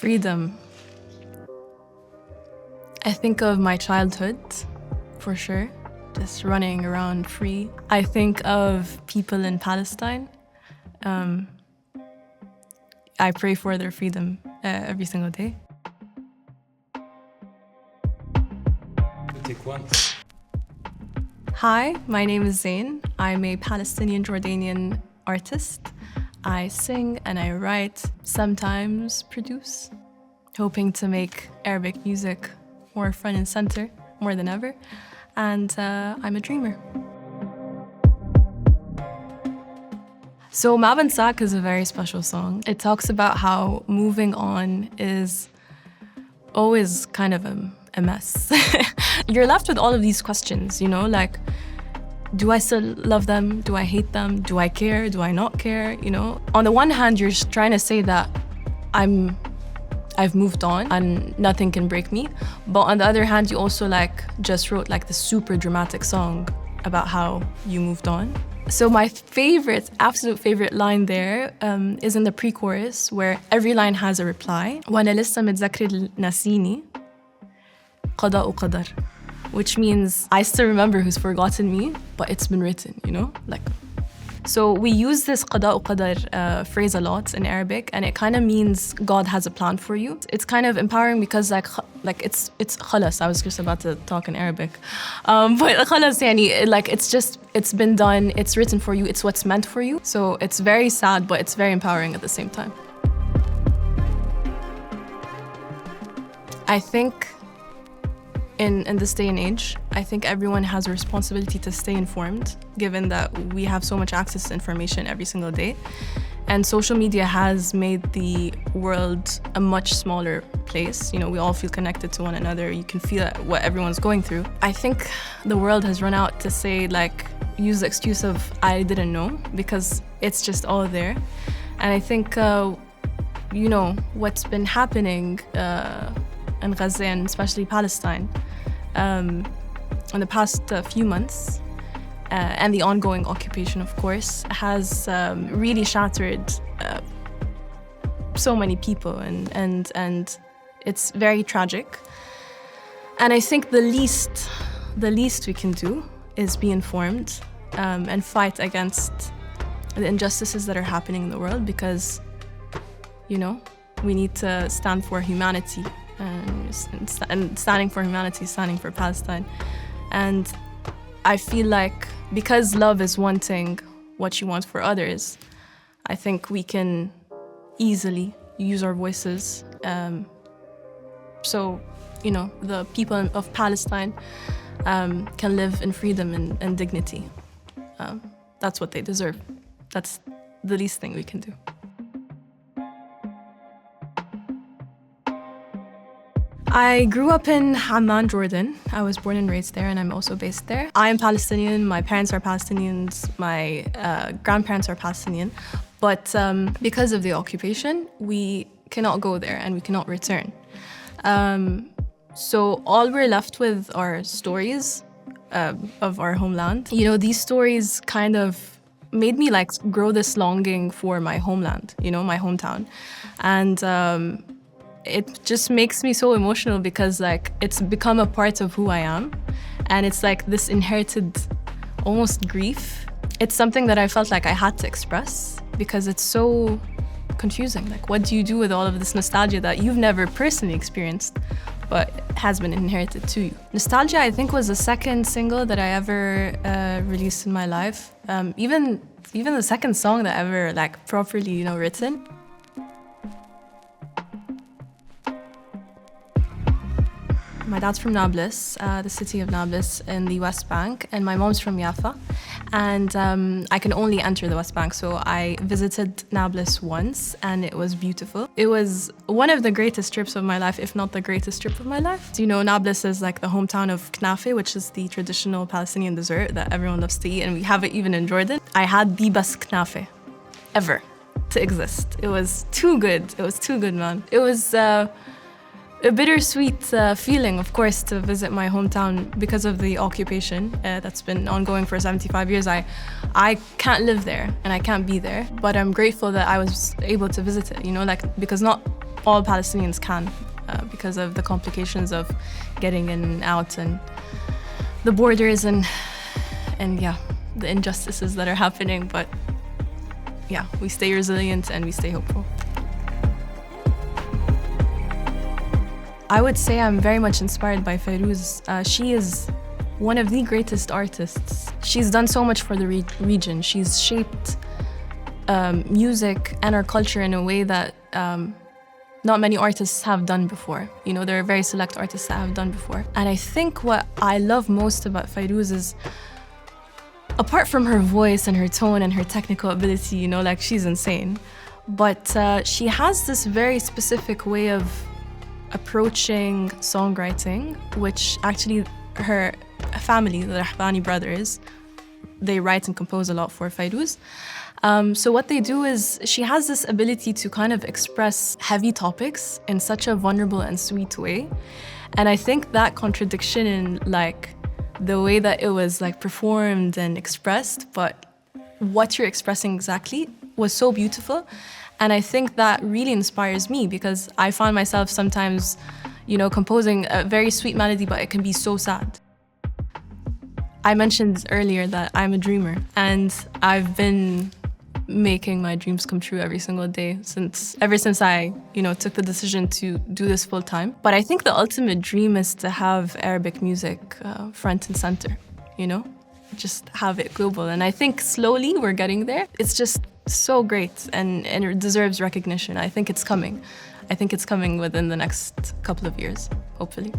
Freedom. I think of my childhood, for sure, just running around free. I think of people in Palestine. I pray for their freedom every single day. Take one. Hi, my name is Zeyne. I'm a Palestinian-Jordanian artist. I sing and I write, sometimes produce, hoping to make Arabic music more front and center, more than ever. And I'm a dreamer. So Ma Bansak is a very special song. It talks about how moving on is always kind of a mess. You're left with all of these questions, you know, like, do I still love them? Do I hate them? Do I care? Do I not care? You know, on the one hand, you're trying to say that I've moved on and nothing can break me. But on the other hand, you also just wrote the super dramatic song about how you moved on. So my absolute favorite line there is in the pre-chorus, where every line has a reply. وأنا لسه متذكر ناسيني قضاء وقدر, which means I still remember who's forgotten me, but it's been written, you know? So we use this qada qadar phrase a lot in Arabic, and it kind of means God has a plan for you. It's kind of empowering because it's khalas. I was just about to talk in Arabic. But khalas yani, it's been done, it's written for you, it's what's meant for you. So it's very sad, but it's very empowering at the same time. I think in this day and age, I think everyone has a responsibility to stay informed, given that we have so much access to information every single day. And social media has made the world a much smaller place. You know, we all feel connected to one another. You can feel what everyone's going through. I think the world has run out to say, use the excuse of, I didn't know, because it's just all there. And I think, you know, what's been happening in Gaza, and especially Palestine, in the past few months, and the ongoing occupation, of course, has really shattered so many people, and it's very tragic. And I think the least we can do is be informed and fight against the injustices that are happening in the world, because, you know, we need to stand for humanity. And standing for humanity, standing for Palestine. And I feel like because love is wanting what you want for others, I think we can easily use our voices. So, you know, the people of Palestine can live in freedom and dignity. That's what they deserve. That's the least thing we can do. I grew up in Amman, Jordan. I was born and raised there, and I'm also based there. I am Palestinian, my parents are Palestinians, my grandparents are Palestinian. But because of the occupation, we cannot go there and we cannot return. So all we're left with are stories of our homeland. You know, these stories kind of made me grow this longing for my homeland, you know, my hometown. And it just makes me so emotional because it's become a part of who I am. And it's this inherited almost grief. It's something that I felt like I had to express because it's so confusing. What do you do with all of this nostalgia that you've never personally experienced, but has been inherited to you? Nostalgia, I think, was the second single that I ever released in my life. Even the second song that I ever properly, you know, written. My dad's from Nablus, the city of Nablus in the West Bank, and my mom's from Jaffa. And I can only enter the West Bank, so I visited Nablus once, and it was beautiful. It was one of the greatest trips of my life, if not the greatest trip of my life. You know, Nablus is the hometown of knafe, which is the traditional Palestinian dessert that everyone loves to eat, and we have it even in Jordan. I had the best knafe ever to exist. It was too good. It was too good, man. It was a bittersweet feeling, of course, to visit my hometown because of the occupation that's been ongoing for 75 years. I can't live there and I can't be there, but I'm grateful that I was able to visit it, you know, because not all Palestinians can because of the complications of getting in and out and the borders and yeah, the injustices that are happening. But yeah, we stay resilient and we stay hopeful. I would say I'm very much inspired by Fayrouz. She is one of the greatest artists. She's done so much for the region. She's shaped music and our culture in a way that not many artists have done before. You know, there are very select artists that have done before. And I think what I love most about Fayrouz is, apart from her voice and her tone and her technical ability, you know, like she's insane, but she has this very specific way of approaching songwriting, which actually her family, the Rahbani brothers, they write and compose a lot for Fayrouz. So what they do is, she has this ability to kind of express heavy topics in such a vulnerable and sweet way. And I think that contradiction in like the way that it was like performed and expressed, but what you're expressing exactly was so beautiful. And I think that really inspires me, because I find myself sometimes, you know, composing a very sweet melody, but it can be so sad. I mentioned earlier that I'm a dreamer, and I've been making my dreams come true every single day ever since I, you know, took the decision to do this full time. But I think the ultimate dream is to have Arabic music front and center, you know, just have it global. And I think slowly we're getting there. It's just so great and it deserves recognition. I think it's coming. I think it's coming within the next couple of years, hopefully.